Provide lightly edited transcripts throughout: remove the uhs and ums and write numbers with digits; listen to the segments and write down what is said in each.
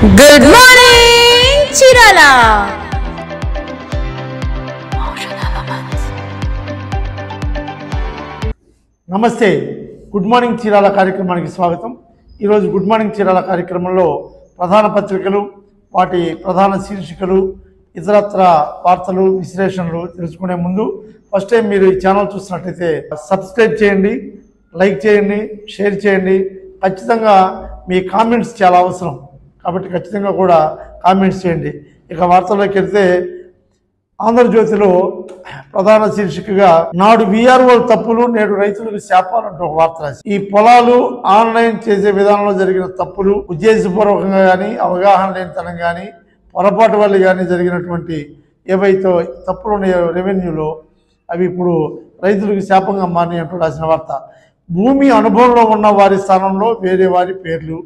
Good morning Chirala. నమస్తే, good morning Chirala కార్యక్రమానికి స్వాగతం. ఈరోజు గుడ్ మార్నింగ్ చీరాల కార్యక్రమంలో ప్రధాన పత్రికలు, వాటి ప్రధాన శీర్షికలు, ఇతరత్ర వార్తలు, విశ్లేషణలు తెలుసుకునే ముందు ఫస్ట్ టైం మీరు ఈ ఛానల్ చూసినట్లయితే సబ్స్క్రైబ్ చేయండి, లైక్ చేయండి, షేర్ చేయండి. ఖచ్చితంగా మీ కామెంట్స్ చాలా అవసరం కాబట్టి ఖచ్చితంగా కూడా కామెంట్స్ చేయండి. ఇక వార్తల్లోకి వెళ్తే, ఆంధ్రజ్యోతిలో ప్రధాన శీర్షికగా నాడు వీఆర్ఓ తప్పులు నేడు రైతులకు శాపాలంటూ ఒక వార్త రాసి, ఈ పొలాలు ఆన్లైన్ చేసే విధానంలో జరిగిన తప్పులు ఉద్దేశపూర్వకంగా కానీ అవగాహన లేనితనం కానీ పొరపాటు వల్ల కానీ జరిగినటువంటి ఏవైతే తప్పులు ఉన్నాయో రెవెన్యూలో అవి ఇప్పుడు రైతులకు శాపంగా మారినాయి అంటూ రాసిన వార్త. భూమి అనుభవంలో ఉన్న వారి స్థానంలో వేరే వారి పేర్లు,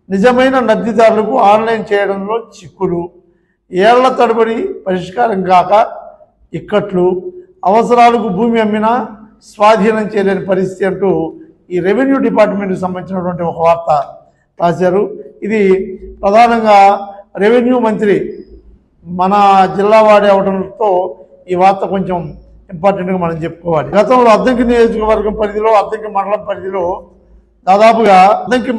నిజమైన లబ్ధిదారులకు ఆన్లైన్ చేయడంలో చిక్కులు, ఏళ్ల తడబడి పరిష్కారం కాక ఇక్కట్లు, అవసరాలకు భూమి అమ్మినా స్వాధీనం చేయలేని పరిస్థితి అంటూ ఈ రెవెన్యూ డిపార్ట్మెంట్కి సంబంధించినటువంటి ఒక వార్త రాశారు. ఇది ప్రధానంగా రెవెన్యూ మంత్రి మన జిల్లా వాడి అవడంతో ఈ వార్త కొంచెం ఇంపార్టెంట్గా మనం చెప్పుకోవాలి. గతంలో అద్దంకి నియోజకవర్గం పరిధిలో, అద్దంకి మండలం పరిధిలో దాదాపుగా అద్దంకి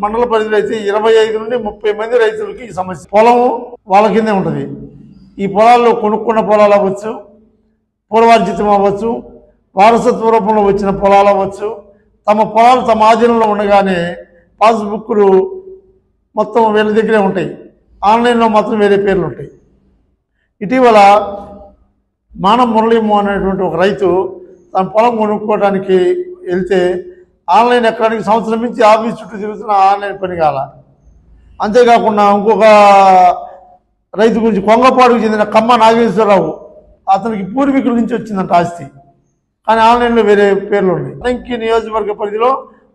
మండల పరిధిలో అయితే 25 నుండి 30 మంది రైతులకి ఈ సమస్య. పొలం వాళ్ళ కిందే ఉంటుంది. ఈ పొలాల్లో కొనుక్కున్న పొలాలు అవ్వచ్చు, పూర్వార్జితం అవ్వచ్చు, వారసత్వ రూపంలో వచ్చిన పొలాలు అవ్వచ్చు. తమ పొలాలు తమ ఆధీనంలో ఉండగానే పాస్బుక్లు మొత్తం వీళ్ళ దగ్గరే ఉంటాయి, ఆన్లైన్లో మాత్రం వేరే పేర్లు ఉంటాయి. ఇటీవల మానం మురళీమో అనేటువంటి ఒక రైతు తన పొలం కొనుక్కోవడానికి వెళ్తే ఆన్లైన్ ఎక్కడానికి సంవత్సరం నుంచి ఆఫీస్ చుట్టూ తిరుగుతున్న ఆన్లైన్ పని కాల. అంతేకాకుండా ఇంకొక రైతు గురించి, కొంగపాడుకు చెందిన కమ్మ నాగేశ్వరరావు, అతనికి పూర్వీకుల నుంచి వచ్చిందంట ఆస్తి, కానీ ఆన్లైన్లో వేరే పేర్లు ఉన్నాయి. అద్దంకి నియోజకవర్గ పరిధిలో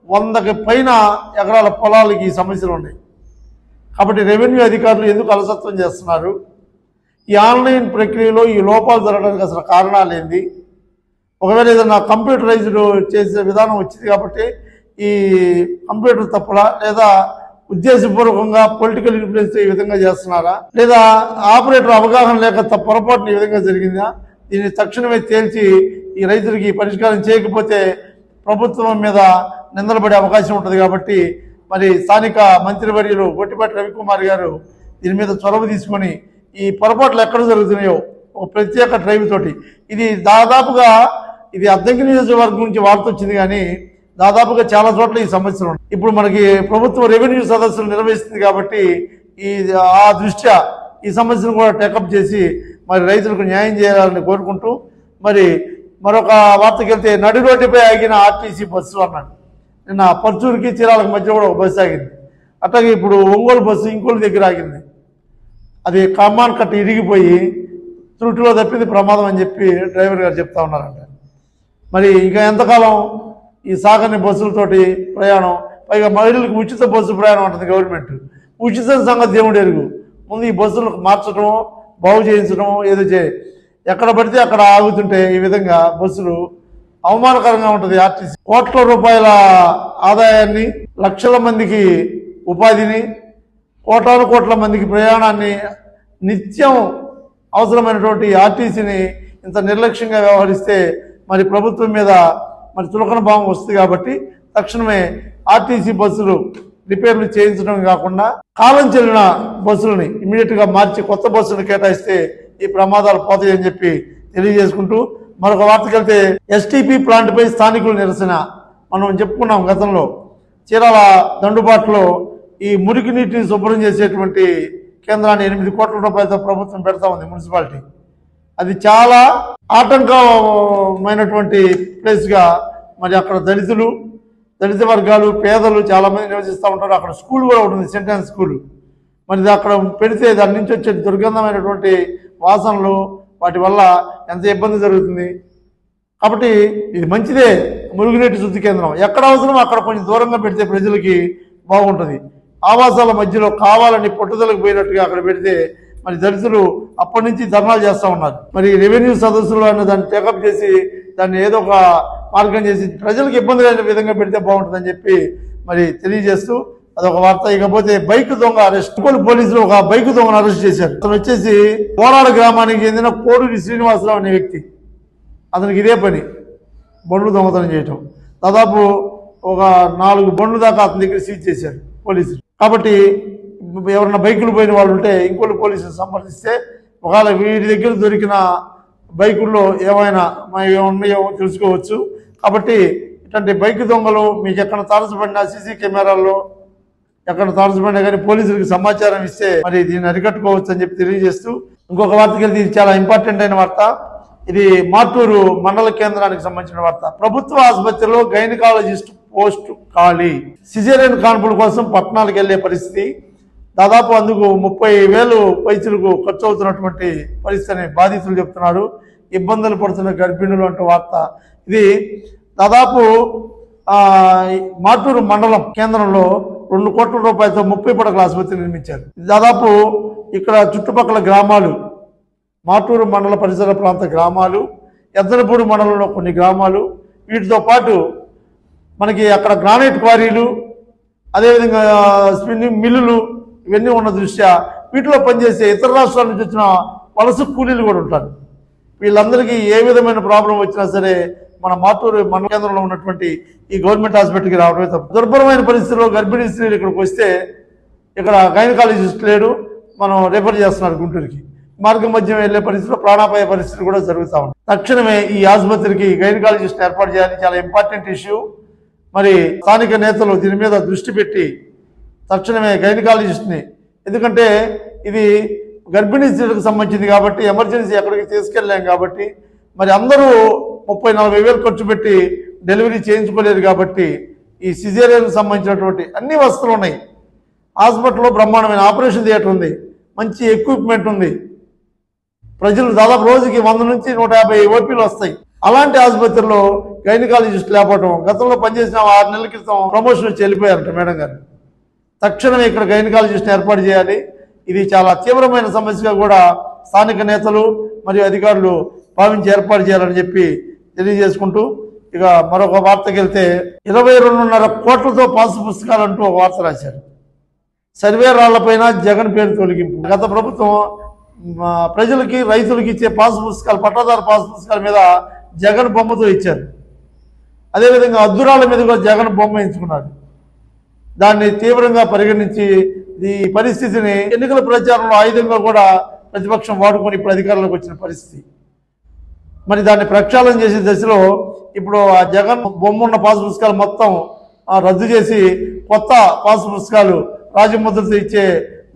100కి పైన ఎకరాల పొలాలకి ఈ సమస్యలు ఉన్నాయి. కాబట్టి రెవెన్యూ అధికారులు ఎందుకు అలసత్వం చేస్తున్నారు? ఈ ఆన్లైన్ ప్రక్రియలో ఈ లోపాలు జరగడానికి అసలు కారణాలు ఏంది? ఒకవేళ ఏదైనా కంప్యూటరైజ్డ్ చేసే విధానం వచ్చింది కాబట్టి ఈ కంప్యూటర్ తప్పులా, లేదా ఉద్దేశపూర్వకంగా పొలిటికల్ ఇన్ఫ్లుయెన్స్ ఈ విధంగా చేస్తున్నారా, లేదా ఆపరేటర్ అవగాహన లేక పొరపాటున ఈ విధంగా జరిగిందా? దీన్ని తక్షణమే తేల్చి ఈ రైతులకి పరిష్కారం చేయకపోతే ప్రభుత్వం మీద నిందలపడే అవకాశం ఉంటుంది. కాబట్టి మరి స్థానిక మంత్రివర్యులు గొట్టిపాటి రవికుమార్ గారు దీని మీద చొరవ తీసుకొని ఈ పొరపాట్లు ఎక్కడ జరుగుతున్నాయో ఒక ప్రత్యేక డ్రైవ్ తోటి, ఇది దాదాపుగా ఇది అద్దంకి నియోజకవర్గం నుంచి వార్త వచ్చింది, కానీ దాదాపుగా చాలా చోట్ల ఈ సమస్యలు ఉన్నాయి. ఇప్పుడు మనకి ప్రభుత్వం రెవెన్యూ సదస్సులు నిర్వహిస్తుంది కాబట్టి ఆ దృష్ట్యా ఈ సమస్యను కూడా టేకప్ చేసి మరి రైతులకు న్యాయం చేయాలని కోరుకుంటూ, మరి మరొక వార్తకి వెళ్తే, నడి రోడ్డుపై ఆగిన ఆర్టీసీ బస్సు అన్నాడు. నిన్న పర్చూరుకి చీరాలకు మధ్య కూడా ఒక బస్సు ఆగింది. అట్లాగే ఇప్పుడు ఒంగోలు బస్సు ఇంకోళ్ళ దగ్గర ఆగింది. అది కమ్మాన్ కట్ట ఇరిగిపోయి త్రుటిలో తప్పింది ప్రమాదం అని చెప్పి డ్రైవర్ గారు చెప్తా ఉన్నారంట. మరి ఇంకా ఎంతకాలం ఈ సాగని బస్సులతోటి ప్రయాణం? పైగా మహిళలకు ఉచిత బస్సు ప్రయాణం అంటుంది గవర్నమెంట్. ఉచిత సంగతి దేవుడు ఎరుగు. ముందు ఈ బస్సులకు మార్చడం, బాగు చేయించడం ఏదో ఎక్కడ పడితే అక్కడ ఆగుతుంటే ఈ విధంగా బస్సులు అవమానకరంగా ఉంటుంది. ఆర్టీసీ కోట్ల రూపాయల ఆదాయాన్ని, లక్షల మందికి ఉపాధిని, కోటాను కోట్ల మందికి ప్రయాణాన్ని, నిత్యం అవసరమైనటువంటి ఆర్టీసీని ఇంత నిర్లక్ష్యంగా వ్యవహరిస్తే మరి ప్రభుత్వం మీద మరి చులకన భావం వస్తుంది. కాబట్టి తక్షణమే ఆర్టీసీ బస్సులు రిపేర్లు చేయించడం కాకుండా కాలం చెల్లిన బస్సులని ఇమీడియట్గా మార్చి కొత్త బస్సులు కేటాయిస్తే ఈ ప్రమాదాలు పోతాయని చెప్పి తెలియజేసుకుంటూ, మరొక వార్తకి వెళ్తే, ఎస్టీపీ ప్లాంట్పై స్థానికులు నిరసన. మనం చెప్పుకున్నాం గతంలో, చీరాల దండుబాటులో ఈ మురికి నీటిని శుభ్రం చేసేటువంటి కేంద్రాన్ని 8 కోట్ల రూపాయలతో ప్రభుత్వం పెడతా ఉంది మున్సిపాలిటీ. అది చాలా ఆటంకమైనటువంటి ప్లేస్గా, మరి అక్కడ దళిత వర్గాలు, పేదలు చాలామంది నివసిస్తూ ఉంటారు. అక్కడ స్కూల్ కూడా ఉంటుంది, సెంటెన్స్ స్కూల్. మరి అక్కడ పెడితే దాని నుంచి వచ్చే దుర్గంధమైనటువంటి వాసనలు, వాటి వల్ల ఎంత ఇబ్బంది జరుగుతుంది. కాబట్టి ఇది మంచిదే, మురుగునీటి శుద్ధి కేంద్రం. ఎక్కడ అవసరం అక్కడ కొంచెం దూరంగా పెడితే ప్రజలకి బాగుంటుంది. ఆవాసాల మధ్యలో కావాలని పట్టుదలకు పోయినట్టుగా అక్కడ పెడితే మరి దళితులు అప్పటి నుంచి ధర్నాలు చేస్తూ ఉన్నారు. మరి రెవెన్యూ సదస్సులు అన్న దాన్ని టేకప్ చేసి దాన్ని ఏదో ఒక మార్గం చేసి ప్రజలకు ఇబ్బంది లేని విధంగా పెడితే బాగుంటుందని చెప్పి మరి తెలియజేస్తూ అదొక వార్త. ఇకపోతే బైక్ దొంగ అరెస్ట్. పోలీసులు ఒక బైక్ దొంగను అరెస్ట్ చేశారు. అతను వచ్చేసి కోరాడ గ్రామానికి చెందిన కోడూరి శ్రీనివాసరావు అనే వ్యక్తి. అతనికి ఇదే పని, బండ్లు దొంగతనం చేయటం. దాదాపు ఒక 4 బండ్లు దాకా అతని దగ్గర సీజ్ చేశారు పోలీసులు. కాబట్టి ఎవరైనా బైకులు పోయిన వాళ్ళు ఉంటే ఇంకోళ్ళు పోలీసులు సంప్రదిస్తే ఒకవేళ వీరి దగ్గర దొరికిన బైకుల్లో ఏమైనా ఉన్నాయో తెలుసుకోవచ్చు. కాబట్టి ఇట్లాంటి బైక్ దొంగలు మీకు ఎక్కడ తారసపడినా సీసీ కెమెరాల్లో ఎక్కడ తారసపడినా కానీ పోలీసులకు సమాచారం ఇస్తే మరి దీన్ని అరికట్టుకోవచ్చు అని చెప్పి తెలియజేస్తూ ఇంకొక వార్తకి వెళ్తే ఇది చాలా ఇంపార్టెంట్ అయిన వార్త. ఇది మార్టూరు మండల కేంద్రానికి సంబంధించిన వార్త. ప్రభుత్వ ఆసుపత్రిలో గైనకాలజిస్ట్ పోస్ట్ ఖాళీ. సిజేరియన్ కాన్పుల కోసం పట్టణాలకు వెళ్లే పరిస్థితి. దాదాపు అందుకు 30,000 పైసలకు ఖర్చు అవుతున్నటువంటి పరిస్థితిని బాధితులు చెప్తున్నారు. ఇబ్బందులు పడుతున్న గర్భిణులు అంటూ వార్త. ఇది దాదాపు మార్టూరు మండలం కేంద్రంలో 2 కోట్ల రూపాయలతో 30 పడకల ఆసుపత్రి నిర్మించారు. దాదాపు ఇక్కడ చుట్టుపక్కల గ్రామాలు, మార్టూరు మండల పరిసర ప్రాంత గ్రామాలు, ఎద్దనపూడి మండలంలో కొన్ని గ్రామాలు, వీటితో పాటు మనకి అక్కడ గ్రానైట్ క్వారీలు, అదేవిధంగా స్పిన్నింగ్ మిల్లులు ఇవన్నీ ఉన్న దృష్ట్యా వీటిలో పనిచేసే ఇతర రాష్ట్రాల నుంచి వచ్చిన వలస కూలీలు కూడా ఉంటారు. వీళ్ళందరికీ ఏ విధమైన ప్రాబ్లం వచ్చినా సరే మన మార్టూరు మండల కేంద్రంలో ఉన్నటువంటి ఈ గవర్నమెంట్ హాస్పిటల్కి రావడమే తప్ప. దుర్భరమైన పరిస్థితుల్లో గర్భిణీ స్త్రీలు ఇక్కడికి వస్తే ఇక్కడ గైనకాలజిస్ట్ లేడు, మనం రెఫర్ చేస్తున్నారు గుంటూరుకి. మార్గం మధ్యం వెళ్లే పరిస్థితిలో ప్రాణాపాయ పరిస్థితులు కూడా జరుగుతూ ఉన్నాయి. తక్షణమే ఈ ఆసుపత్రికి గైనకాలజిస్ట్ ఏర్పాటు చేయాలి, చాలా ఇంపార్టెంట్ ఇష్యూ. మరి స్థానిక నేతలు దీని మీద దృష్టి పెట్టి తక్షణమే గైనకాలజిస్ట్ని, ఎందుకంటే ఇది గర్భిణీ స్త్రీలకు సంబంధించింది కాబట్టి ఎమర్జెన్సీ ఎక్కడికి తీసుకెళ్ళాం కాబట్టి మరి అందరూ 30-40 వేలు ఖర్చు పెట్టి డెలివరీ చేయించుకోలేదు కాబట్టి ఈ సిజేరియన్కి సంబంధించినటువంటి అన్ని వసతులు ఉన్నాయి. హాస్పిటల్లో బ్రహ్మాండమైన ఆపరేషన్ థియేటర్ ఉంది, మంచి ఎక్విప్మెంట్ ఉంది. ప్రజలు దాదాపు రోజుకి 100 నుంచి 150 ఓపీలు వస్తాయి. అలాంటి ఆసుపత్రిలో గైనకాలజిస్ట్ లేకపోవడం, గతంలో పనిచేసిన 6 నెలల క్రితం ప్రమోషన్ వచ్చి వెళ్ళిపోయారట మేడం గారు. తక్షణమే ఇక్కడ గైనకాలజిస్ట్ ఏర్పాటు చేయాలి. ఇది చాలా తీవ్రమైన సమస్యగా కూడా స్థానిక నేతలు మరియు అధికారులు భావించి ఏర్పాటు చేయాలని చెప్పి తెలియజేసుకుంటూ ఇక మరొక వార్తకి వెళ్తే 22.5 కోట్లతో పాసు పుస్తకాలు అంటూ ఒక వార్త రాశారు. సర్వే రాళ్లపైన జగన్ పేరు తొలగింపు. గత ప్రభుత్వం ప్రజలకి రైతులకి ఇచ్చే పాసు పుస్తకాలు, పట్టాదారు పాసు పుస్తకాల మీద జగన్ బొమ్మతో ఇచ్చారు. అదేవిధంగా అద్దురాళ్ళ మీద కూడా జగన్ బొమ్మ ఎంచుకున్నారు. దాన్ని తీవ్రంగా పరిగణించి ఈ పరిస్థితిని ఎన్నికల ప్రచారంలో ఆయుధంగా కూడా ప్రతిపక్షం వాడుకొని ఇప్పుడు అధికారంలోకి వచ్చిన పరిస్థితి. మరి దాన్ని ప్రక్షాళన చేసే దశలో ఇప్పుడు ఆ జగన్ బొమ్మ ఉన్న పాసు పుస్తకాలు మొత్తం రద్దు చేసి కొత్త పాసు పుస్తకాలు రాజముద్రతో ఇచ్చే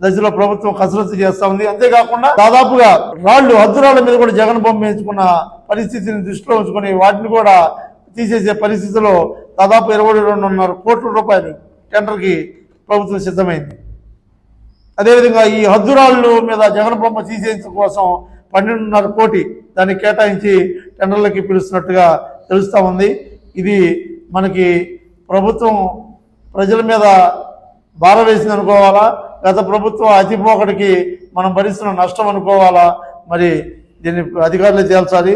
దశలో ప్రభుత్వం కసరత్తు చేస్తా ఉంది. అంతేకాకుండా దాదాపుగా అద్దురాళ్ల మీద కూడా జగన్ బొమ్మ ఎంచుకున్న పరిస్థితిని దృష్టిలో ఉంచుకొని వాటిని కూడా తీసేసే పరిస్థితిలో దాదాపు 22.5 కోట్ల రూపాయలు టెండర్కి ప్రభుత్వం సిద్ధమైంది. అదేవిధంగా ఈ హద్దురాళ్ళు మీద జగన్ బొమ్మ తీసేందుకు కోసం 12.5 కోటి దాన్ని కేటాయించి టెండర్లకి పిలుస్తున్నట్టుగా తెలుస్తూ ఉంది. ఇది మనకి ప్రభుత్వం ప్రజల మీద భారం వేసింది అనుకోవాలా, గత ప్రభుత్వం అతిపోకడికి మనం భరిస్తున్న నష్టం అనుకోవాలా, మరి దీన్ని అధికారులు తేల్చాలి.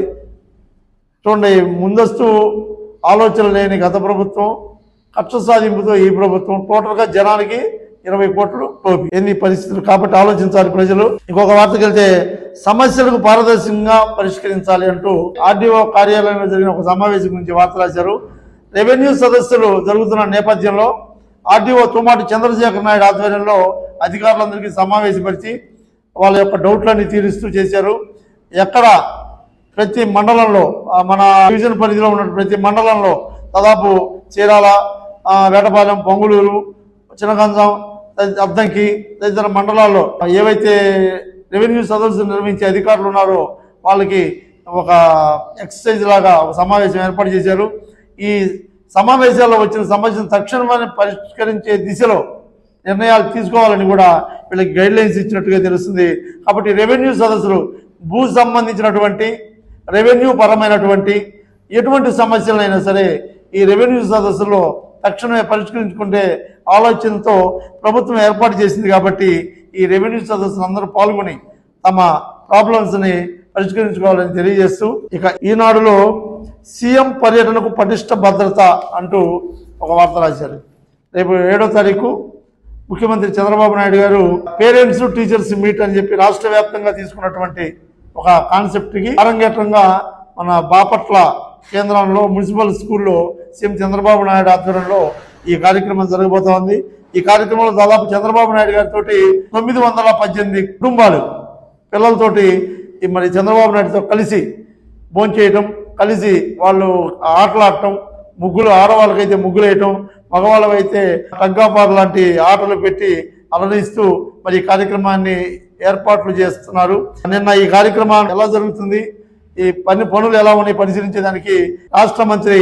చూడండి, ముందస్తు ఆలోచన లేని గత ప్రభుత్వం, కక్ష సాధింపుతో ఈ ప్రభుత్వం, టోటల్గా జనానికి 20 కోట్లు టోపీ. ఎన్ని పరిస్థితులు కాబట్టి ఆలోచించాలి ప్రజలు. ఇంకొక వార్తకి వెళ్తే సమస్యలకు పారదర్శకంగా పరిష్కరించాలి అంటూ ఆర్డీఓ కార్యాలయంలో జరిగిన ఒక సమావేశం గురించి వార్త రాశారు. రెవెన్యూ సదస్సులు జరుగుతున్న నేపథ్యంలో ఆర్డీఓ తుమ్మాటి చంద్రశేఖర్ నాయుడు ఆధ్వర్యంలో అధికారులందరికీ సమావేశపరిచి వాళ్ళ యొక్క డౌట్లన్నీ తీరుస్తూ చేశారు. ఎక్కడ ప్రతి మండలంలో మన డివిజన్ పరిధిలో ఉన్న ప్రతి మండలంలో దాదాపు చీరాల, వేటపాలెం, పొంగులూరు, చినగంజం, అద్దంకి తదితర మండలాల్లో ఏవైతే రెవెన్యూ సదస్సులు నిర్వహించే అధికారులు ఉన్నారో వాళ్ళకి ఒక ఎక్సర్సైజ్ లాగా ఒక సమావేశం ఏర్పాటు చేశారు. ఈ సమావేశాల్లో వచ్చిన సమస్యను తక్షణమే పరిష్కరించే దిశలో నిర్ణయాలు తీసుకోవాలని కూడా వీళ్ళకి గైడ్ లైన్స్ ఇచ్చినట్టుగా తెలుస్తుంది. కాబట్టి రెవెన్యూ సదస్సులు భూ సంబంధించినటువంటి రెవెన్యూ పరమైనటువంటి ఎటువంటి సమస్యలైనా సరే ఈ రెవెన్యూ సదస్సులో తక్షణమే పరిష్కరించుకుంటే ఆలోచనతో ప్రభుత్వం ఏర్పాటు చేసింది. కాబట్టి ఈ రెవెన్యూ సదస్సులు అందరూ పాల్గొని తమ ప్రాబ్లమ్స్ని పరిష్కరించుకోవాలని తెలియజేస్తూ ఇక ఈనాడులో సీఎం పర్యటనకు పటిష్ట భద్రత అంటూ ఒక వార్త రాశారు. రేపు 7వ తారీఖు ముఖ్యమంత్రి చంద్రబాబు నాయుడు గారు పేరెంట్స్ టీచర్స్ మీట్ అని చెప్పి రాష్ట్ర వ్యాప్తంగా తీసుకున్నటువంటి ఒక కాన్సెప్ట్కి అరంగేట్రంగా మన బాపట్ల కేంద్రంలో మున్సిపల్ స్కూల్లో సీఎం చంద్రబాబు నాయుడు ఆధ్వర్యంలో ఈ కార్యక్రమం జరగబోతోంది. ఈ కార్యక్రమంలో దాదాపు చంద్రబాబు నాయుడు గారితో 918 కుటుంబాలు పిల్లలతోటి మరి చంద్రబాబు నాయుడుతో కలిసి భోంచేయటం, కలిసి వాళ్ళు ఆటలాడటం, ముగ్గులు ఆడవాళ్ళకైతే ముగ్గులు వేయటం, మగవాళ్ళకైతే టగ్గాపార్ లాంటి ఆటలు పెట్టి అలరిస్తూ మరి ఈ కార్యక్రమాన్ని ఏర్పాట్లు చేస్తున్నారు. నిన్న ఈ కార్యక్రమం ఎలా జరుగుతుంది, ఈ పనులు ఎలా ఉన్నాయి పరిశీలించేదానికి రాష్ట్ర మంత్రి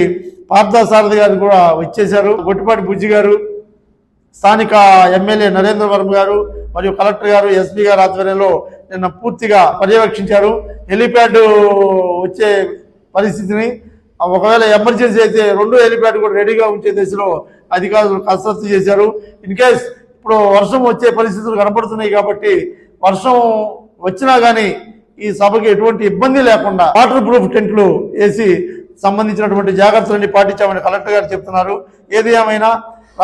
పార్థసారథి గారు కూడా వచ్చేశారు. గొట్టిపాటి బుజ్జి గారు, స్థానిక ఎమ్మెల్యే నరేంద్ర వర్మ గారు మరియు కలెక్టర్ గారు, ఎస్పీ గారు ఆధ్వర్యంలో నిన్న పూర్తిగా పర్యవేక్షించారు. హెలిప్యాడ్ వచ్చే పరిస్థితిని, ఒకవేళ ఎమర్జెన్సీ అయితే 2 హెలిప్యాడ్ కూడా రెడీగా ఉంచే దిశలో అధికారులు కసరత్తు చేశారు. ఇన్ కేస్ ఇప్పుడు వర్షం వచ్చే పరిస్థితులు కనపడుతున్నాయి కాబట్టి వర్షం వచ్చినా కానీ ఈ సభకి ఎటువంటి ఇబ్బంది లేకుండా వాటర్ ప్రూఫ్ టెంట్లు వేసి సంబంధించినటువంటి జాగ్రత్తలన్నీ పాటించామని కలెక్టర్ గారు చెప్తున్నారు. ఏది ఏమైనా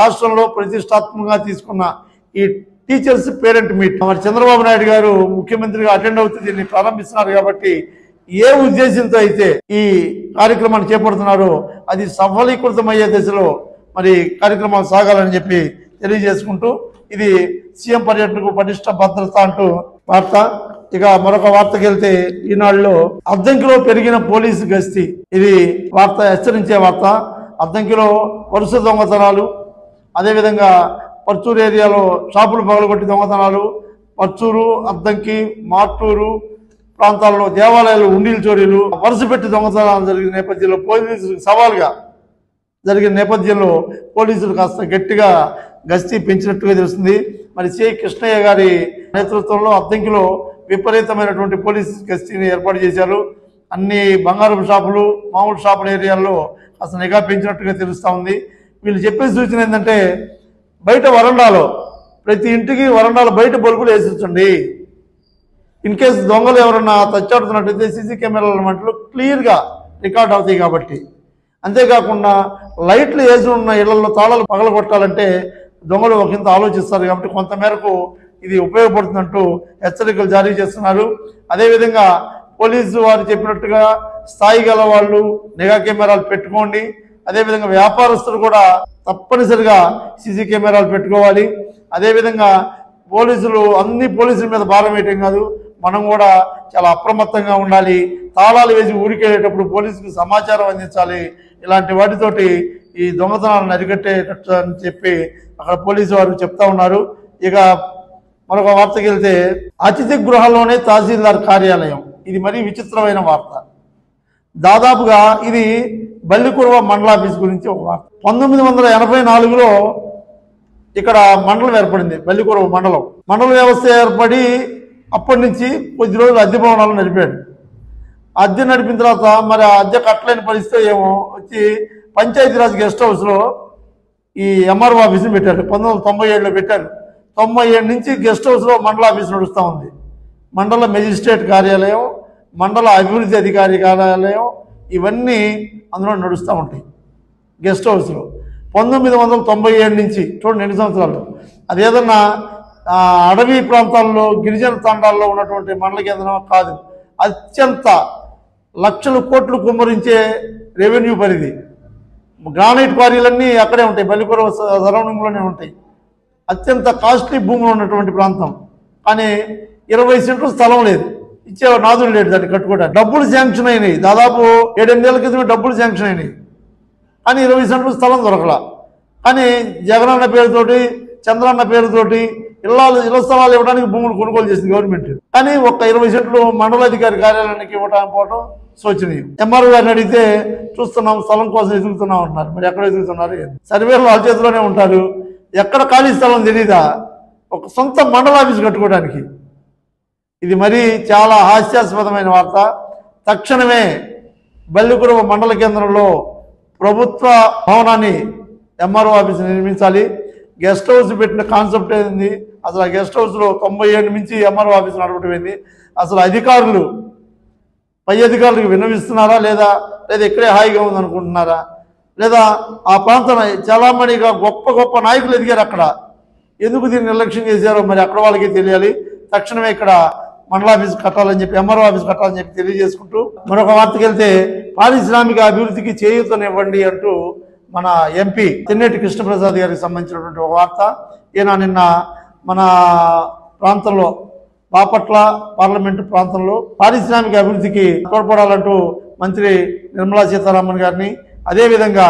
రాష్ట్రంలో ప్రతిష్టాత్మకంగా తీసుకున్న ఈ టీచర్స్ పేరెంట్ మీట్ మరి చంద్రబాబు నాయుడు గారు ముఖ్యమంత్రిగా అటెండ్ అవుతూ దీన్ని ప్రారంభిస్తున్నారు కాబట్టి ఏ ఉద్దేశంతో అయితే ఈ కార్యక్రమాన్ని చేపడుతున్నారో అది సఫలీకృతమయ్యే దశలో మరి కార్యక్రమాలు సాగాలని చెప్పి తెలియజేసుకుంటూ ఇది సీఎం పర్యటనకు పటిష్ట భద్రత అంటూ వార్త. ఇక మరొక వార్తకి వెళ్తే ఈనాడులో అద్దంకిలో పెరిగిన పోలీసు గస్తీ, ఇది వార్త హెచ్చరించే వార్త. అద్దంకిలో వరుస దొంగతనాలు, అదేవిధంగా పర్చూరు ఏరియాలో షాపులు పగలగొట్టి దొంగతనాలు, పర్చూరు, అద్దంకి, మార్టూరు ప్రాంతాల్లో దేవాలయాలు ఉండీలు చోరీలు వరుస పెట్టి దొంగతనాలు జరిగిన నేపథ్యంలో పోలీసులకు సవాల్గా జరిగిన నేపథ్యంలో పోలీసులు కాస్త గట్టిగా గస్తీ పెంచినట్టుగా తెలుస్తుంది. మరి సి కృష్ణయ్య గారి నేతృత్వంలో అద్దంకిలో విపరీతమైనటువంటి పోలీసు గస్తీని ఏర్పాటు చేశారు. అన్ని బంగారపు షాపులు, మామూలు షాపుల ఏరియాల్లో అసలు నిఘా పెంచినట్టుగా తెలుస్తూ ఉంది. వీళ్ళు చెప్పే సూచన ఏంటంటే బయట వరండాలో ప్రతి ఇంటికి వరండాలో బయట బల్బులు వేసించండి. ఇన్ కేసు దొంగలు ఎవరన్నా తచ్చాడుతున్నట్టయితే సీసీ కెమెరాల మట్లో క్లియర్గా రికార్డ్ అవుతాయి కాబట్టి. అంతేకాకుండా లైట్లు వేసి ఉన్న ఇళ్లలో తాళాలు పగలగొట్టాలంటే దొంగలు ఒకంత ఆలోచిస్తారు కాబట్టి కొంతమేరకు ఇది ఉపయోగపడుతుందంటూ హెచ్చరికలు జారీ చేస్తున్నారు. అదేవిధంగా పోలీసు వారు చెప్పినట్టుగా స్థాయి గల వాళ్ళు నిఘా కెమెరాలు పెట్టుకోండి. అదేవిధంగా వ్యాపారస్తులు కూడా తప్పనిసరిగా సీసీ కెమెరాలు పెట్టుకోవాలి. అదేవిధంగా పోలీసులు అన్ని పోలీసుల మీద భారం వేయటం కాదు, మనం కూడా చాలా అప్రమత్తంగా ఉండాలి. తాళాలు వేసి ఊరికెళ్ళేటప్పుడు పోలీసుకు సమాచారం అందించాలి. ఇలాంటి వాటితోటి ఈ దొంగతనాలను అరికట్టేటట్టు అని చెప్పి అక్కడ పోలీసు వారు చెప్తా ఉన్నారు. ఇక మరొక వార్తకి వెళ్తే అతిథి గృహంలోనే తహసీల్దార్ కార్యాలయం, ఇది మరీ విచిత్రమైన వార్త. దాదాపుగా ఇది బల్లికురవ మండల ఆఫీస్ గురించి ఒక వార్త. 1984లో ఇక్కడ మండలం ఏర్పడింది, బల్లికురవ మండలం. మండల వ్యవస్థ ఏర్పడి అప్పటి నుంచి కొద్ది రోజులు అద్దె భవనాలు నడిపాడు. అద్దె నడిపిన తర్వాత మరి ఆ అద్దె కట్టలేని పరిస్థితి ఏమో వచ్చి పంచాయతీరాజ్ గెస్ట్ హౌస్లో ఈ ఎంఆర్ఓ ఆఫీస్ని పెట్టారు. 1997లో పెట్టారు. 97 నుంచి గెస్ట్ హౌస్లో మండల ఆఫీస్ నడుస్తూ ఉంది. మండల మెజిస్ట్రేట్ కార్యాలయం, మండల అభివృద్ధి అధికారి కార్యాలయం ఇవన్నీ అందులో నడుస్తూ ఉంటాయి గెస్ట్ హౌస్లో. 1997 నుంచి చూడండి ఎన్ని సంవత్సరాలు. అదేదన్నా అడవి ప్రాంతాల్లో గిరిజన తండాల్లో ఉన్నటువంటి మండల కేంద్రం కాదు, అత్యంత లక్షల కోట్లు కుమ్మరించే రెవెన్యూ పరిధి. గ్రానైట్ క్వారీలన్నీ అక్కడే ఉంటాయి, బల్లికురవ సరౌండింగ్లోనే ఉంటాయి. అత్యంత కాస్ట్లీ భూములు ఉన్నటువంటి ప్రాంతం. కానీ 20 సెంట్లు స్థలం లేదు, ఇచ్చే నాదులు లేడు దాన్ని కట్టుకోవడానికి. డబ్బులు శాంక్షన్ అయినాయి, దాదాపు 7-8 ఏళ్ల క్రితమే డబ్బులు శాంక్షన్ అయినాయి, కానీ 20 సెంట్లు స్థలం దొరకల. కానీ జగనన్న పేరుతోటి, చంద్రన్న పేరుతోటి ఇళ్ల స్థలాలు ఇవ్వడానికి భూములు కొనుగోలు చేసింది గవర్నమెంట్. కానీ ఒక్క 20 సెంట్లు మండలాధికారి కార్యాలయానికి ఇవ్వడానికి పోవడం శోచనీయం. ఎంఆర్ఓ గారిని అడిగితే చూస్తున్నాం, స్థలం కోసం ఎదుగుతున్నాం అంటున్నారు. మరి ఎక్కడ ఎదుగుతున్నారు? సర్వేలు వాళ్ళ చేతిలోనే ఉంటారు. ఎక్కడ ఖాళీ స్థలం తెలీదా ఒక సొంత మండల ఆఫీస్ కట్టుకోవడానికి? ఇది మరీ చాలా హాస్యాస్పదమైన వార్త. తక్షణమే బల్లికురవ మండల కేంద్రంలో ప్రభుత్వ భవనాన్ని ఎంఆర్ఓ ఆఫీస్ నిర్మించాలి. గెస్ట్ హౌస్ పెట్టిన కాన్సెప్ట్ ఏంది అసలు? ఆ గెస్ట్ హౌస్లో 97 నుంచి ఎంఆర్ఓ ఆఫీస్ నడపటమైంది. అసలు అధికారులు పై అధికారులకు విన్నవిస్తున్నారా లేదా ఇక్కడే హాయిగా ఉందనుకుంటున్నారా? లేదా ఆ ప్రాంతం చలామణిగా గొప్ప గొప్ప నాయకులు ఎదిగారు అక్కడ. ఎందుకు దీన్ని నిర్లక్ష్యం చేశారో మరి అక్కడ వాళ్ళకి తెలియాలి. తక్షణమే ఇక్కడ మండల ఆఫీస్ కట్టాలని చెప్పి, ఎంఆర్ఓ ఆఫీస్ కట్టాలని చెప్పి తెలియజేసుకుంటూ మరొక వార్తకి వెళ్తే, పారిశ్రామిక అభివృద్ధికి చేయూతనివ్వండి అంటూ మన ఎంపీ తెన్నేటి కృష్ణప్రసాద్ గారికి సంబంధించినటువంటి ఒక వార్త. ఈయన నిన్న మన ప్రాంతంలో బాపట్ల పార్లమెంటు ప్రాంతంలో పారిశ్రామిక అభివృద్ధికి తోడ్పడాలంటూ మంత్రి నిర్మలా సీతారామన్ గారిని, అదేవిధంగా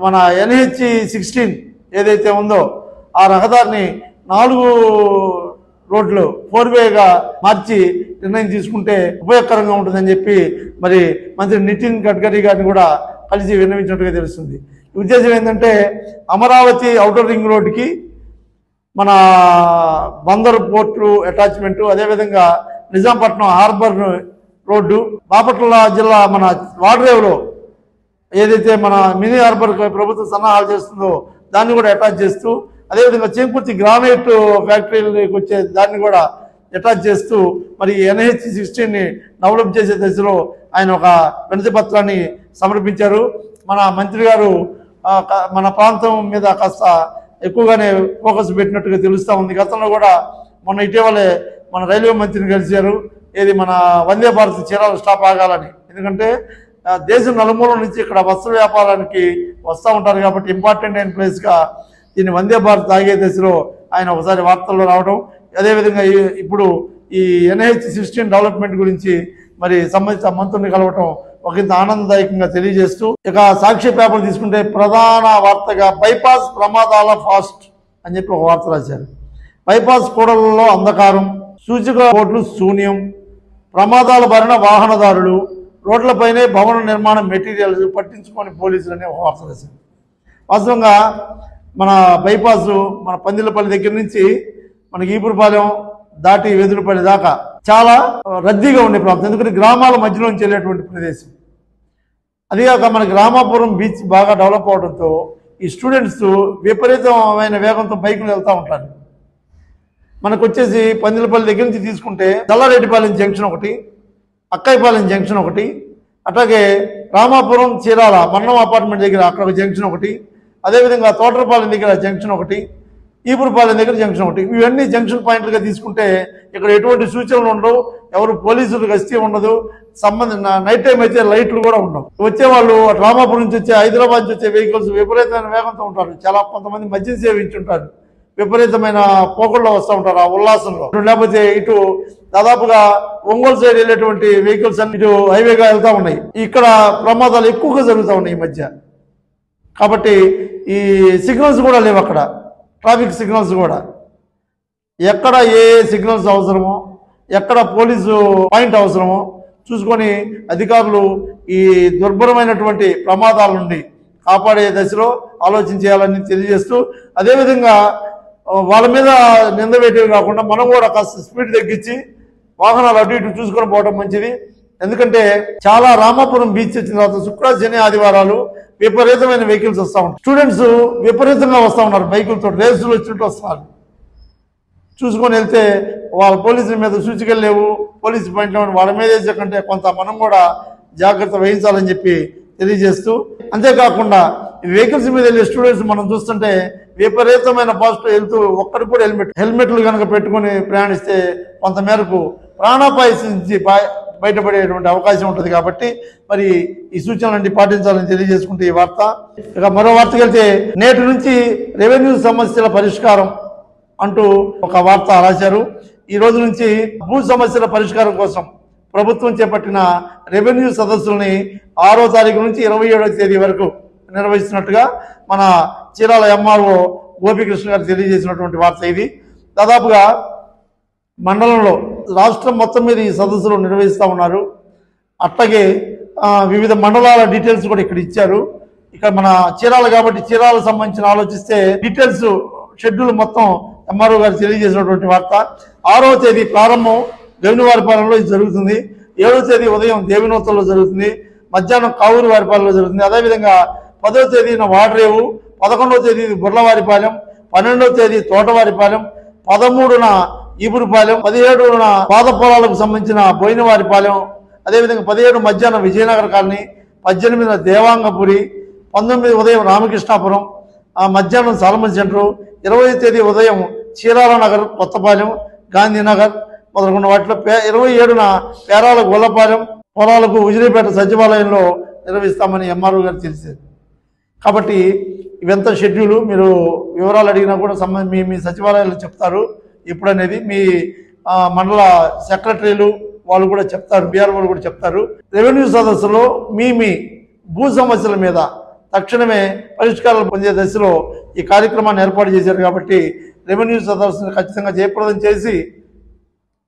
మన NH-16 ఏదైతే ఉందో ఆ రహదారిని 4 రోడ్లు 4-వేగా మార్చి నిర్ణయం తీసుకుంటే ఉపయోగకరంగా ఉంటుందని చెప్పి మరి మంత్రి నితిన్ గడ్కరీ గారిని కూడా కలిసి విన్నవించినట్టుగా తెలుస్తుంది. ఉద్దేశం ఏంటంటే, అమరావతి ఔటర్ రింగ్ రోడ్డుకి మన బందరు పోర్టు అటాచ్మెంటు, అదేవిధంగా నిజాంపట్నం హార్బర్ రోడ్డు, బాపట్ల జిల్లా మన వాడరేవులో ఏదైతే మన మినీ హార్బర్ ప్రభుత్వం సన్నాహాలు చేస్తుందో దాన్ని కూడా అటాచ్ చేస్తూ, అదేవిధంగా చేంకుర్తి గ్రానైట్ ఫ్యాక్టరీలకు వచ్చే దాన్ని కూడా అటాచ్ చేస్తూ మరి NH-16ని డెవలప్ చేసే దశలో ఆయన ఒక వినతి పత్రాన్ని సమర్పించారు. మన మంత్రి గారు మన ప్రాంతం మీద కాస్త ఎక్కువగానే ఫోకస్ పెట్టినట్టుగా తెలుస్తూ ఉంది. గతంలో కూడా మొన్న ఇటీవలే మన రైల్వే మంత్రిని కలిశారు. ఏది మన వందే భారత్ చీరాల స్టాప్ ఆగాలని. ఎందుకంటే దేశం నలుమూల నుంచి ఇక్కడ వస్త్ర వ్యాపారానికి వస్తూ ఉంటారు కాబట్టి ఇంపార్టెంట్ అయిన ప్లేస్గా దీన్ని వందే భారత్ ఆగే దశలో ఆయన ఒకసారి వార్తల్లో రావడం, అదేవిధంగా ఇప్పుడు ఈ NH-16 డెవలప్మెంట్ గురించి మరి సంబంధిత మంత్రుల్ని కలవటం ఒకంత ఆనందదాయకంగా తెలియజేస్తూ, ఇక సాక్షి పేపర్ తీసుకుంటే ప్రధాన వార్తగా బైపాస్ ప్రమాదాల ఫాస్ట్ అని చెప్పి ఒక వార్త రాశారు. బైపాస్ కూడలలో అంధకారం, సూచిక బోర్డులు శూన్యం, ప్రమాదాల బారిన వాహనదారులు, రోడ్లపైనే భవన నిర్మాణ మెటీరియల్స్ పట్టించుకొని పోలీసులు అనే ఒక వార్త రాశారు. వాస్తవంగా మన బైపాస్ మన పందిలపల్లి దగ్గర నుంచి మనకి ఈపురపాలెం దాటి వెదురుపల్లి దాకా చాలా రద్దీగా ఉండే ప్రాంతం. ఎందుకంటే గ్రామాల మధ్యలోంచి వెళ్ళేటువంటి ప్రదేశం. అదిగాక మనకి రామాపురం బీచ్ బాగా డెవలప్ అవడంతో ఈ స్టూడెంట్స్ విపరీతమైన వేగంతో బైకులు వెళ్తూ ఉంటారు. మనకు వచ్చేసి పందిలపల్లి దగ్గర నుంచి తీసుకుంటే చల్లారెడ్డిపాలెం జంక్షన్ ఒకటి, అక్కయ్యపాలెం జంక్షన్ ఒకటి, అట్లాగే రామాపురం చీరాల మన్నం అపార్ట్మెంట్ దగ్గర అక్కడ ఒక జంక్షన్ ఒకటి, అదేవిధంగా తోటరపాలెం దగ్గర జంక్షన్ ఒకటి, ఈపురపాలెం దగ్గర జంక్షన్ ఒకటి. ఇవన్నీ జంక్షన్ పాయింట్లుగా తీసుకుంటే ఇక్కడ ఎటువంటి సూచనలు ఉండవు, ఎవరు పోలీసులు గస్తీ ఉండదు, నైట్ టైం అయితే లైట్లు కూడా ఉండవు. వచ్చేవాళ్ళు రామాపురం నుంచి వచ్చే, హైదరాబాద్ నుంచి వచ్చే వెహికల్స్ విపరీతమైన వేగంతో ఉంటారు. చాలా కొంతమంది మద్యం సేవించుంటారు, విపరీతమైన పోకల్లో వస్తూ ఉంటారు ఆ ఉల్లాసంలో. లేకపోతే ఇటు దాదాపుగా ఒంగోలు సైడ్ వెళ్ళేటువంటి వెహికల్స్ అన్ని ఇటు హైవేగా వెళ్తూ ఉన్నాయి. ఇక్కడ ప్రమాదాలు ఎక్కువగా జరుగుతూ ఉన్నాయి ఈ మధ్య. కాబట్టి ఈ సిగ్నల్స్ కూడా లేవు అక్కడ, ట్రాఫిక్ సిగ్నల్స్ కూడా. ఎక్కడ ఏ సిగ్నల్స్ అవసరమో, ఎక్కడ పోలీసు పాయింట్ అవసరమో చూసుకొని అధికారులు ఈ దుర్భరమైనటువంటి ప్రమాదాల నుండి కాపాడే దశలో ఆలోచించేయాలని తెలియజేస్తూ, అదేవిధంగా వాళ్ళ మీద నింద వేయటమే కాకుండా మనం కూడా కాస్త స్పీడ్ తగ్గించి వాహనాలు అటు ఇటు చూసుకొని పోవడం మంచిది. ఎందుకంటే చాలా రామాపురం బీచ్ వచ్చిన తర్వాత శుక్ర శని ఆదివారాలు విపరీతమైన వెహికల్స్ వస్తూ ఉంటాయి. స్టూడెంట్స్ విపరీతంగా వస్తూ ఉన్నారు, బైకులతో రేసులు వచ్చినట్టు వస్తున్నారు. చూసుకొని వెళ్తే వాళ్ళ పోలీసుల మీద సూచికలు లేవు, పోలీసు పాయింట్లో వాళ్ళ మీద వేసేకంటే కొంత మనం కూడా జాగ్రత్త వహించాలని చెప్పి తెలియజేస్తూ, అంతేకాకుండా వెహికల్స్ మీద వెళ్ళే స్టూడెంట్స్ మనం చూస్తుంటే విపరీతమైన ఫాస్ట్ వెళ్తూ ఒక్కడికి కూడా హెల్మెట్లు కనుక పెట్టుకుని ప్రయాణిస్తే కొంతమేరకు ప్రాణాపాయ నుంచి బయటపడేటువంటి అవకాశం ఉంటుంది. కాబట్టి మరి ఈ సూచనలన్నీ పాటించాలని తెలియజేసుకుంటే ఈ వార్త. ఇక మరో వార్తకి వెళ్తే, నేటి నుంచి రెవెన్యూ సమస్యల పరిష్కారం అంటూ ఒక వార్త రాశారు. ఈ రోజు నుంచి భూ సమస్యల పరిష్కారం కోసం ప్రభుత్వం చేపట్టిన రెవెన్యూ సదస్సులని 6వ తారీఖు నుంచి 27వ తేదీ వరకు నిర్వహిస్తున్నట్టుగా మన చీరాల ఎంఆర్ఓ గోపికృష్ణ గారు తెలియజేసినటువంటి వార్త ఇది. దాదాపుగా మండలంలో రాష్ట్రం మొత్తం మీద ఈ సదస్సులు నిర్వహిస్తూ ఉన్నారు. అట్లాగే వివిధ మండలాల డీటెయిల్స్ కూడా ఇక్కడ ఇచ్చారు. ఇక్కడ మన చీరాల కాబట్టి చీరాలకు సంబంధించిన ఆలోచిస్తే డీటెయిల్స్ షెడ్యూల్ మొత్తం ఎంఆర్ఓ గారు తెలియజేసినటువంటి వార్త. 6వ తేదీ ప్రారంభం దేవునివారిపాలెంలో ఇది జరుగుతుంది. 7వ తేదీ ఉదయం దేవినూతల్లో జరుగుతుంది. మధ్యాహ్నం కావూరు వారిపాలెంలో జరుగుతుంది. అదేవిధంగా 10వ తేదీన వాడరేవు, 11వ తేదీ బుర్లవారిపాలెం, 12వ తేదీ తోటవారిపాలెం, 13న ఈపురపాలెం, 17న పాదపొలాలకు సంబంధించిన బోయినవారిపాలెం, అదేవిధంగా 17 మధ్యాహ్నం విజయనగర కాలనీ, 18న దేవాంగపురి, 19 ఉదయం రామకృష్ణాపురం, ఆ మధ్యాహ్నం సాలమన్ సెంటరు, 20వ తేదీ ఉదయం చీరాల నగర్, కొత్తపాలెం, గాంధీనగర్ మొదలగున్న వాటిలో 27న పేరాల గొల్లపాలెం, పొలాలకు ఉజిరేపేట సచివాలయంలో నిర్వహిస్తామని ఎంఆర్ఓ గారు తెలిసారు. కాబట్టి ఇవంతా షెడ్యూలు, మీరు వివరాలు అడిగినా కూడా మీ సచివాలయాల్లో చెప్తారు ఎప్పుడనేది. మీ మండల సెక్రటరీలు వాళ్ళు కూడా చెప్తారు, బీఆర్ వాళ్ళు కూడా చెప్తారు. రెవెన్యూ సదస్సులో మీ భూ సమస్యల మీద తక్షణమే పరిష్కారాలు పొందే దశలో ఈ కార్యక్రమాన్ని ఏర్పాటు చేశారు. కాబట్టి రెవెన్యూ సదస్సును ఖచ్చితంగా జయప్రదం చేసి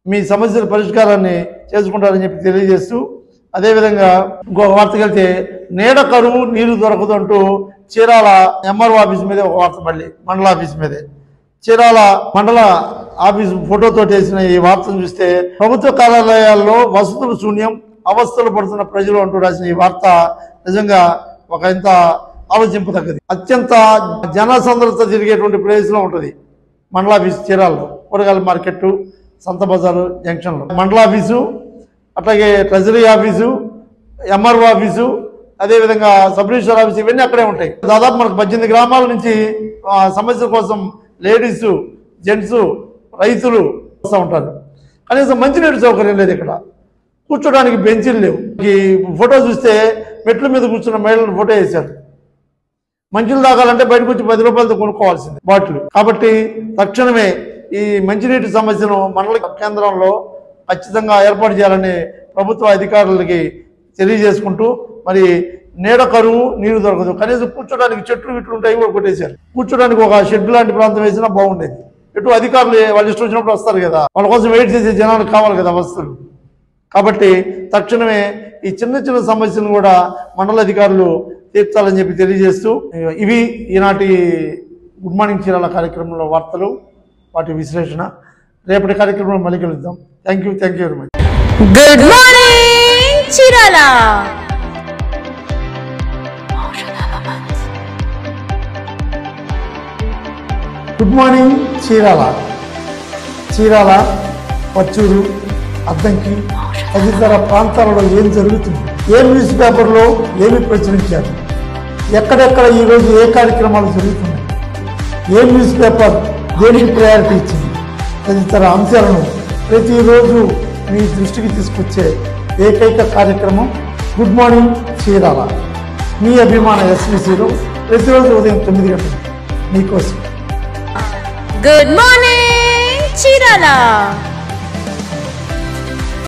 మీ సమస్యల పరిష్కారాన్ని చేసుకుంటారని చెప్పి తెలియజేస్తూ, అదేవిధంగా ఇంకో వార్తకి వెళ్తే నీడ కరువు నీరు దొరకదు అంటూ చీరాల ఎంఆర్ఓ ఆఫీస్ మీదే ఒక వార్త, మళ్ళీ మండల ఆఫీస్ మీదే. చీరాల మండల ఆఫీసు ఫోటోతో వేసిన ఈ వార్తను చూస్తే ప్రభుత్వ కార్యాలయాల్లో వసతులు శూన్యం, అవస్థలు పడుతున్న ప్రజలు అంటూ రాసిన ఈ వార్త నిజంగా ఒక ఇంత ఆలోచింపదగ్గది. అత్యంత జనసంద్రత జరిగేటువంటి ప్లేస్లో ఉంటుంది మండల ఆఫీసు చీరాలలో. కూరగాయల మార్కెట్, సంత బజారు జంక్షన్లో మండల ఆఫీసు, అట్లాగే ట్రెజరీ ఆఫీసు, ఎంఆర్ఓ ఆఫీసు, అదేవిధంగా సబ్ రిజిస్టర్ ఆఫీసు, ఇవన్నీ అక్కడే ఉంటాయి. దాదాపు మనకు 18 గ్రామాల నుంచి సమస్యల కోసం లేడీస్, జెంట్స్, రైతులు వస్తూ ఉంటారు. కనీసం మంచినీటి సౌకర్యం లేదు, ఇక్కడ కూర్చోడానికి బెంచీలు లేవు. ఈ ఫోటో చూస్తే మెట్ల మీద కూర్చున్న మహిళలను ఫోటో వేశారు. మంచినీళ్ళు తాగాలంటే బయటకు వచ్చి 10 రూపాయలతో కొనుక్కోవాల్సింది బాటిల్. కాబట్టి తక్షణమే ఈ మంచినీటి సమస్యను మండల కేంద్రంలో ఖచ్చితంగా ఏర్పాటు చేయాలని ప్రభుత్వ అధికారులకి తెలియజేసుకుంటూ, మరి నీడ కరువు నీరు దొరకదు, కనీసం కూర్చోడానికి చెట్లు ఇట్లు ఉంటాయి కూడా కొట్టేశారు. కూర్చోడానికి ఒక షెడ్ లాంటి ప్రాంతం వేసినా బాగుండేది. ఇటు అధికారులు వాళ్ళు ఇష్టం వచ్చినప్పుడు వస్తారు కదా, వాళ్ళ కోసం వెయిట్ చేసే జనాలకు కావాలి కదా వస్తువులు. కాబట్టి తక్షణమే ఈ చిన్న చిన్న సమస్యలను కూడా మండల అధికారులు తీర్చాలని చెప్పి తెలియజేస్తూ, ఇవి ఈనాటి గుడ్ మార్నింగ్ చీరాల కార్యక్రమంలో వార్తలు, వాటి విశ్లేషణ. రేపటి కార్యక్రమంలో మళ్ళీ కలుద్దాం. Thank you very much. Good morning Chirala. Good morning Chirala. Chirala, Pachuru, Addanki తదితర ప్రాంతాలలో ఏం జరుగుతుంది, ఏ న్యూస్ పేపర్లో ఏమి ప్రచురించారు, ఎక్కడెక్కడ ఈరోజు ఏ కార్యక్రమాలు జరుగుతున్నాయి, ఏ న్యూస్ పేపర్ దేనికి ప్రయారిటీ ఇచ్చింది, తదితర అంశాలను ప్రతిరోజు మీ దృష్టికి తీసుకొచ్చే ఏకైక కార్యక్రమం గుడ్ మార్నింగ్ చీరాల. మీ అభిమాన ఎస్బీసీలో ప్రతిరోజు ఉదయం 9 గంటలకు మీకోసం. Good morning Chirala.